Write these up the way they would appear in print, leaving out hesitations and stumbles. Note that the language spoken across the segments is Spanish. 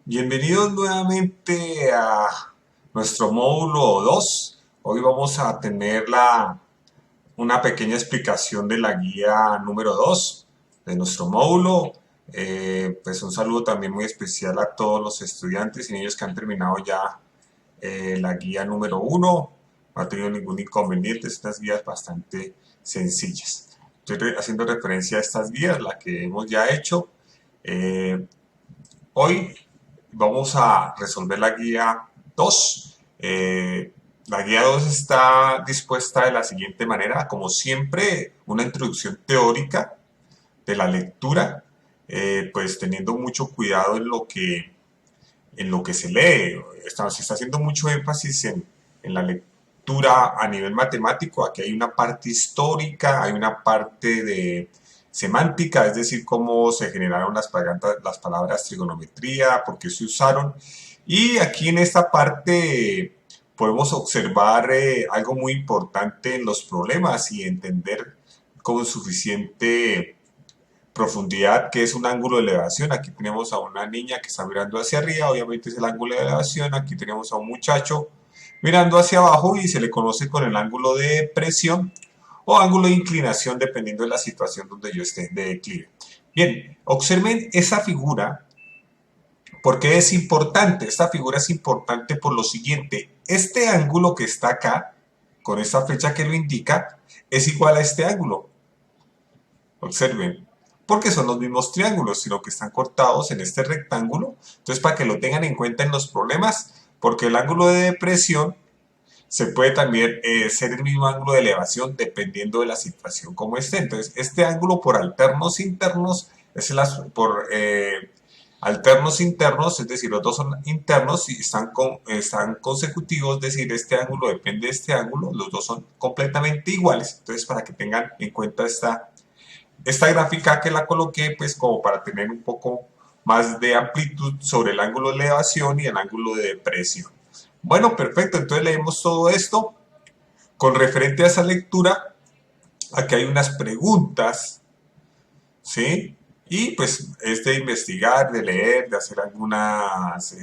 Bienvenidos nuevamente a nuestro módulo 2. Hoy vamos a tener una pequeña explicación de la guía número 2 de nuestro módulo. Pues un saludo también muy especial a todos los estudiantes y niños que han terminado ya la guía número 1. No ha tenido ningún inconveniente, estas guías bastante sencillas. Estoy haciendo referencia a estas guías, la que hemos ya hecho. Eh, Hoy vamos a resolver la guía 2. La guía 2 está dispuesta de la siguiente manera, como siempre, una introducción teórica de la lectura, pues teniendo mucho cuidado en lo que se lee. Se está haciendo mucho énfasis en la lectura a nivel matemático. Aquí hay una parte histórica, hay una parte de semántica, es decir, cómo se generaron las palabras trigonometría, por qué se usaron. Y aquí en esta parte podemos observar algo muy importante en los problemas y entender con suficiente profundidad, que es un ángulo de elevación. Aquí tenemos a una niña que está mirando hacia arriba, obviamente es el ángulo de elevación. Aquí tenemos a un muchacho mirando hacia abajo y se le conoce con el ángulo de presión o ángulo de inclinación dependiendo de la situación donde yo esté de declive. Bien, observen esa figura. ¿Por qué es importante? Esta figura es importante por lo siguiente. Este ángulo que está acá, con esta flecha que lo indica, es igual a este ángulo. Observen, porque son los mismos triángulos, sino que están cortados en este rectángulo. Entonces, para que lo tengan en cuenta en los problemas, porque el ángulo de depresión se puede también ser el mismo ángulo de elevación dependiendo de la situación como esté. Entonces, este ángulo por alternos internos es alternos internos, es decir, los dos son internos y están consecutivos, es decir, este ángulo depende de este ángulo, los dos son completamente iguales. Entonces, para que tengan en cuenta esta gráfica que la coloqué, pues como para tener un poco más de amplitud sobre el ángulo de elevación y el ángulo de depresión. Bueno, perfecto, entonces leemos todo esto. Con referente a esa lectura, aquí hay unas preguntas, ¿sí? Y pues es de investigar, de leer, de hacer algunas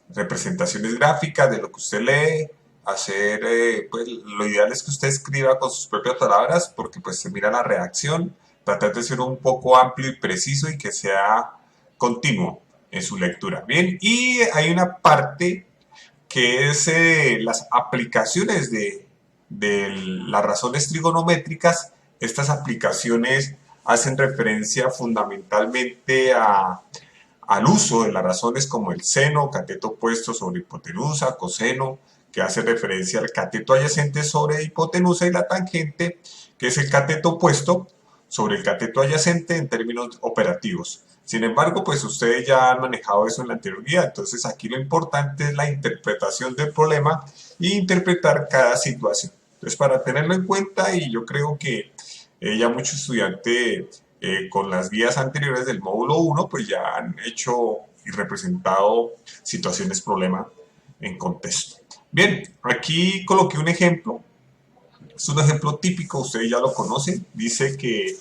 representaciones gráficas de lo que usted lee, hacer, pues lo ideal es que usted escriba con sus propias palabras porque pues se mira la reacción, tratar de ser un poco amplio y preciso y que sea continuo en su lectura. Bien, y hay una parte que es las aplicaciones de las razones trigonométricas. Estas aplicaciones hacen referencia fundamentalmente al uso de las razones como el seno, cateto opuesto sobre hipotenusa, coseno, que hace referencia al cateto adyacente sobre hipotenusa, y la tangente, que es el cateto opuesto sobre el cateto adyacente en términos operativos. Sin embargo, pues ustedes ya han manejado eso en la anterior guía, entonces aquí lo importante es la interpretación del problema e interpretar cada situación. Entonces, para tenerlo en cuenta, y yo creo que ya muchos estudiantes con las guías anteriores del módulo 1, pues ya han hecho y representado situaciones problema en contexto. Bien, aquí coloqué un ejemplo. Es un ejemplo típico, ustedes ya lo conocen. Dice que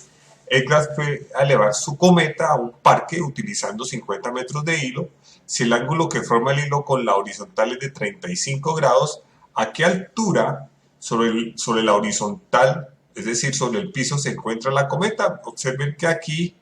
Edgar fue a elevar su cometa a un parque utilizando 50 metros de hilo. Si el ángulo que forma el hilo con la horizontal es de 35 grados, ¿a qué altura sobre la horizontal, es decir, sobre el piso, se encuentra la cometa? Observen que aquí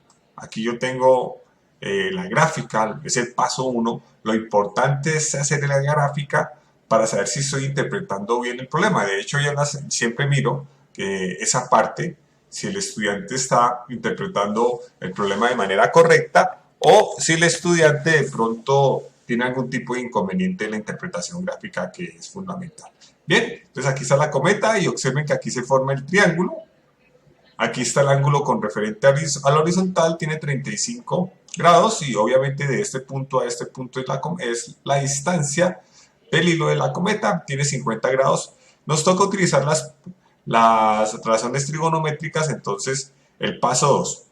yo tengo la gráfica, es el paso 1. Lo importante es hacer la gráfica para saber si estoy interpretando bien el problema. De hecho, yo siempre miro que esa parte, si el estudiante está interpretando el problema de manera correcta o si el estudiante de pronto tiene algún tipo de inconveniente en la interpretación gráfica, que es fundamental. Bien, entonces aquí está la cometa y observen que aquí se forma el triángulo. Aquí está el ángulo con referente a la horizontal, tiene 35 grados y obviamente de este punto a este punto es la distancia del hilo de la cometa, tiene 50 grados. Nos toca utilizar las razones trigonométricas, entonces el paso 2.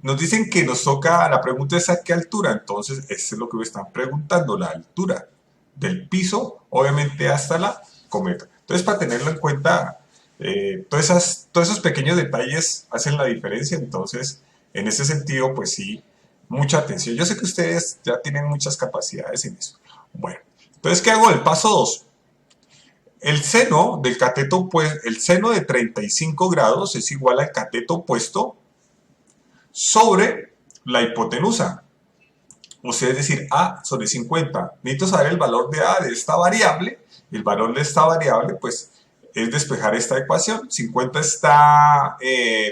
Nos dicen que nos toca, la pregunta es a qué altura, entonces eso es lo que me están preguntando, la altura del piso, obviamente hasta la cometa. Entonces, para tenerlo en cuenta, todos esos pequeños detalles hacen la diferencia. Entonces, en ese sentido, pues sí, mucha atención. Yo sé que ustedes ya tienen muchas capacidades en eso. Bueno, entonces, ¿qué hago? El paso 2. El seno del cateto, pues, el seno de 35 grados es igual al cateto opuesto sobre la hipotenusa. O sea, es decir, A sobre 50. Necesito saber el valor de A de esta variable. El valor de esta variable, pues, es despejar esta ecuación. 50 está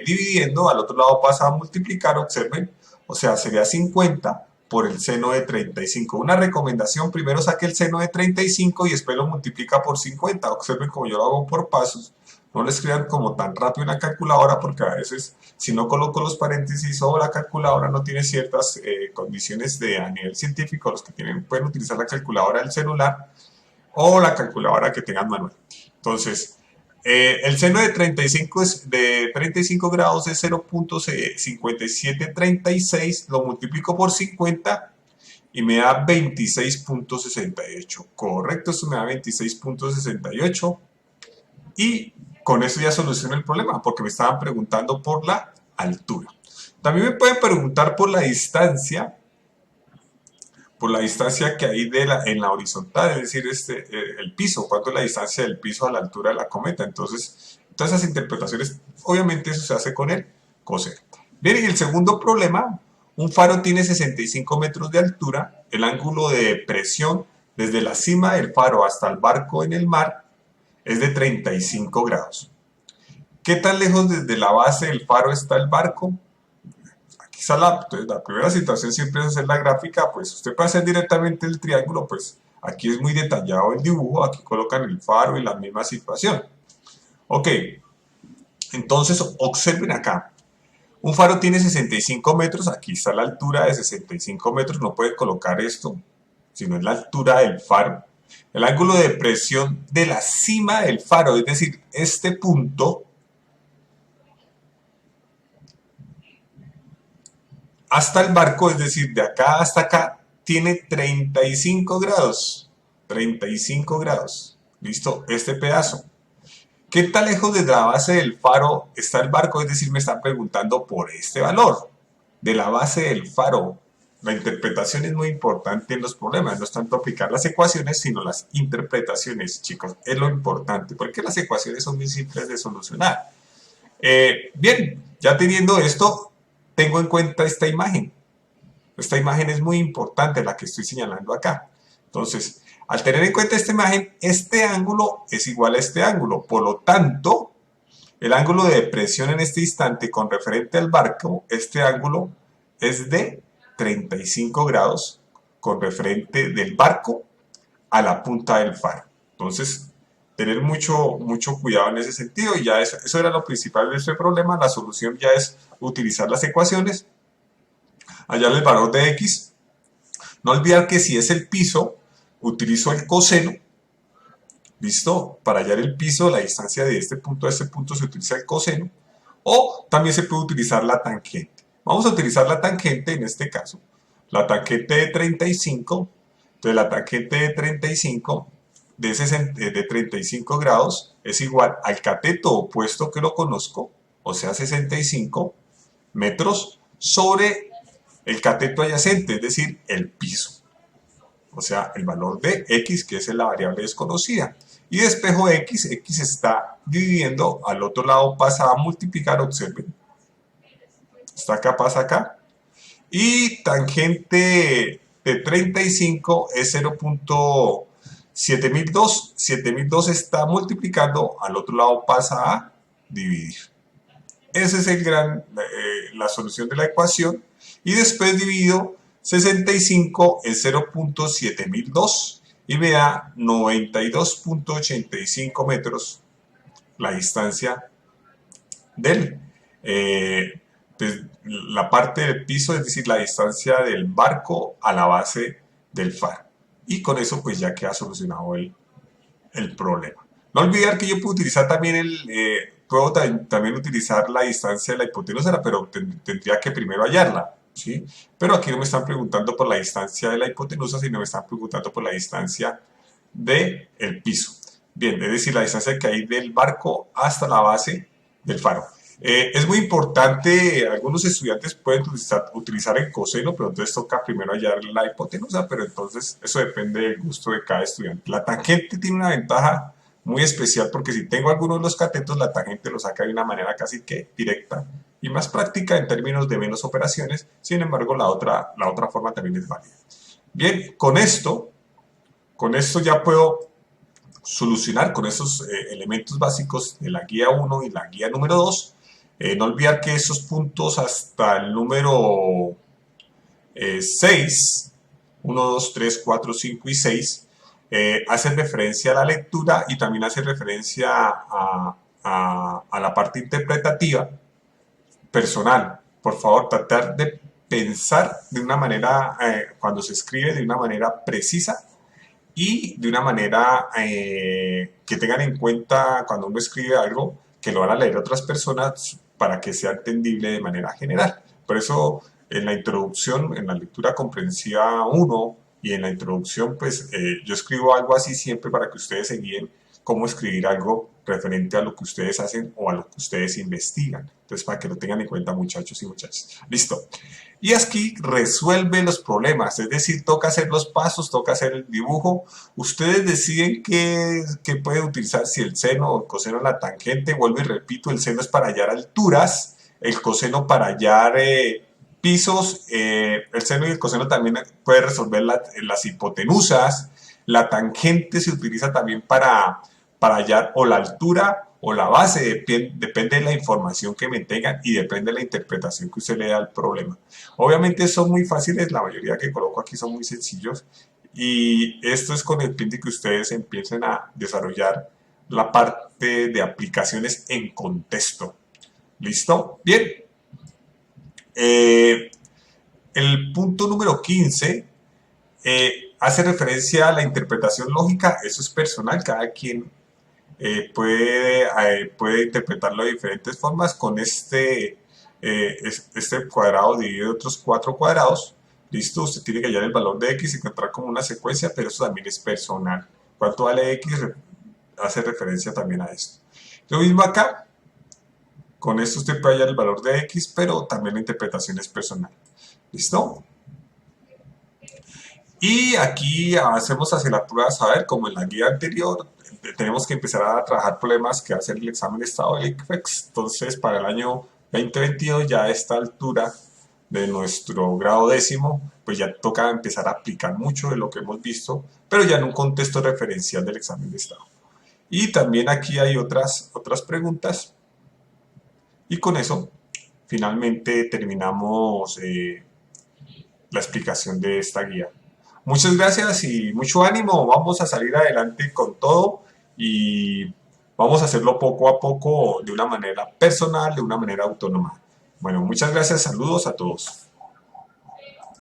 dividiendo, al otro lado pasa a multiplicar, observen. O sea, sería 50 por el seno de 35. Una recomendación, primero saque el seno de 35 y después lo multiplica por 50. Observen como yo lo hago por pasos. No lo escriban como tan rápido en la calculadora porque a veces si no coloco los paréntesis o la calculadora no tiene ciertas condiciones a nivel científico, los que pueden utilizar la calculadora del celular o la calculadora que tengan manual. Entonces, el seno de 35 grados es 0.5736, lo multiplico por 50 y me da 26.68. Correcto, eso me da 26.68 y con eso ya soluciono el problema porque me estaban preguntando por la altura. También me pueden preguntar por la distancia que hay en la horizontal, es decir, el piso, cuánto es la distancia del piso a la altura de la cometa. Entonces, todas esas interpretaciones, obviamente eso se hace con el coseno. Bien, y el segundo problema, un faro tiene 65 metros de altura, el ángulo de presión desde la cima del faro hasta el barco en el mar es de 35 grados. ¿Qué tan lejos desde la base del faro está el barco? Aquí está entonces, la primera situación siempre es hacer la gráfica, pues usted puede hacer directamente el triángulo, pues aquí es muy detallado el dibujo, aquí colocan el faro y la misma situación. Ok, entonces observen acá, un faro tiene 65 metros, aquí está la altura de 65 metros, no puede colocar esto, sino es la altura del faro. El ángulo de presión de la cima del faro, es decir, este punto, hasta el barco, es decir, de acá hasta acá, tiene 35 grados. 35 grados. ¿Listo? Este pedazo. ¿Qué tan lejos desde la base del faro está el barco? Es decir, me están preguntando por este valor. De la base del faro. La interpretación es muy importante en los problemas. No es tanto aplicar las ecuaciones, sino las interpretaciones, chicos. Es lo importante, porque las ecuaciones son muy simples de solucionar. Bien, ya teniendo esto, tengo en cuenta esta imagen. Esta imagen es muy importante, la que estoy señalando acá. Entonces, al tener en cuenta esta imagen, este ángulo es igual a este ángulo. Por lo tanto, el ángulo de presión en este instante con referente al barco, este ángulo es de 35 grados con referente del barco a la punta del faro. Entonces, tener mucho cuidado en ese sentido y ya eso era lo principal de este problema. La solución ya es utilizar las ecuaciones, hallar el valor de x. No olvidar que si es el piso, utilizo el coseno. ¿Listo? Para hallar el piso, la distancia de este punto a este punto se utiliza el coseno. O también se puede utilizar la tangente. Vamos a utilizar la tangente en este caso. La tangente de 35. Entonces la tangente de 35 de 35 grados es igual al cateto opuesto que lo conozco, o sea 65 metros sobre el cateto adyacente, es decir, el piso. O sea, el valor de x, que es la variable desconocida. Y despejo x, x está dividiendo, al otro lado pasa a multiplicar, observen. Está acá, pasa acá. Y tangente de 35 es 0.7002. 7002 está multiplicando, al otro lado pasa a dividir. Esa es la solución de la ecuación. Y después divido 65 en 0.7002 y me da 92.85 metros la distancia de la parte del piso, es decir, la distancia del barco a la base del faro. Y con eso pues ya queda solucionado el problema. No olvidar que yo puedo utilizar también puedo también utilizar la distancia de la hipotenusa, pero tendría que primero hallarla. ¿Sí? Pero aquí no me están preguntando por la distancia de la hipotenusa, sino me están preguntando por la distancia del piso. Bien, es decir, la distancia que hay del barco hasta la base del faro. Es muy importante, algunos estudiantes pueden utilizar el coseno, pero entonces toca primero hallar la hipotenusa, pero entonces eso depende del gusto de cada estudiante. La tangente tiene una ventaja muy especial porque si tengo algunos de los catetos, la tangente lo saca de una manera casi que directa y más práctica en términos de menos operaciones. Sin embargo, la otra forma también es válida. Bien, con esto ya puedo solucionar con esos elementos básicos de la guía 1 y la guía número 2. No olvidar que esos puntos hasta el número 6, 1, 2, 3, 4, 5 y 6, hacen referencia a la lectura y también hace referencia a la parte interpretativa personal. Por favor, tratar de pensar de una manera, cuando se escribe, de una manera precisa y de una manera que tengan en cuenta cuando uno escribe algo que lo van a leer otras personas para que sea entendible de manera general. Por eso en la introducción, en la lectura comprensiva 1 y en la introducción, pues yo escribo algo así siempre para que ustedes se guíen cómo escribir algo referente a lo que ustedes hacen o a lo que ustedes investigan. Entonces, para que lo tengan en cuenta, muchachos y muchachas. Listo. Y aquí resuelve los problemas, es decir, toca hacer los pasos, toca hacer el dibujo. Ustedes deciden qué pueden utilizar, si el seno o el coseno, la tangente. Vuelvo y repito, el seno es para hallar alturas, el coseno para hallar pisos, el seno y el coseno también puede resolver las hipotenusas. La tangente se utiliza también para hallar o la altura o la base, depende de la información que me tengan y depende de la interpretación que usted le da al problema. Obviamente son muy fáciles, la mayoría que coloco aquí son muy sencillos y esto es con el fin de que ustedes empiecen a desarrollar la parte de aplicaciones en contexto. ¿Listo? Bien. Eh, el punto número 15 hace referencia a la interpretación lógica. Eso es personal, cada quien puede interpretarlo de diferentes formas. Con este cuadrado dividido en otros 4 cuadrados. Listo, usted tiene que hallar el valor de x y encontrar como una secuencia, pero eso también es personal. ¿Cuánto vale x? Hace referencia también a esto. Lo mismo acá. Con esto usted puede hallar el valor de x, pero también la interpretación es personal. ¿Listo? Y aquí hacemos hacia la prueba de saber, como en la guía anterior, tenemos que empezar a trabajar problemas que hacer el examen de estado del ICFEX. Entonces, para el año 2022, ya a esta altura de nuestro grado décimo, pues ya toca empezar a aplicar mucho de lo que hemos visto, pero ya en un contexto referencial del examen de estado. Y también aquí hay otras preguntas. Y con eso, finalmente terminamos la explicación de esta guía. Muchas gracias y mucho ánimo. Vamos a salir adelante con todo y vamos a hacerlo poco a poco de una manera personal, de una manera autónoma. Bueno, muchas gracias. Saludos a todos.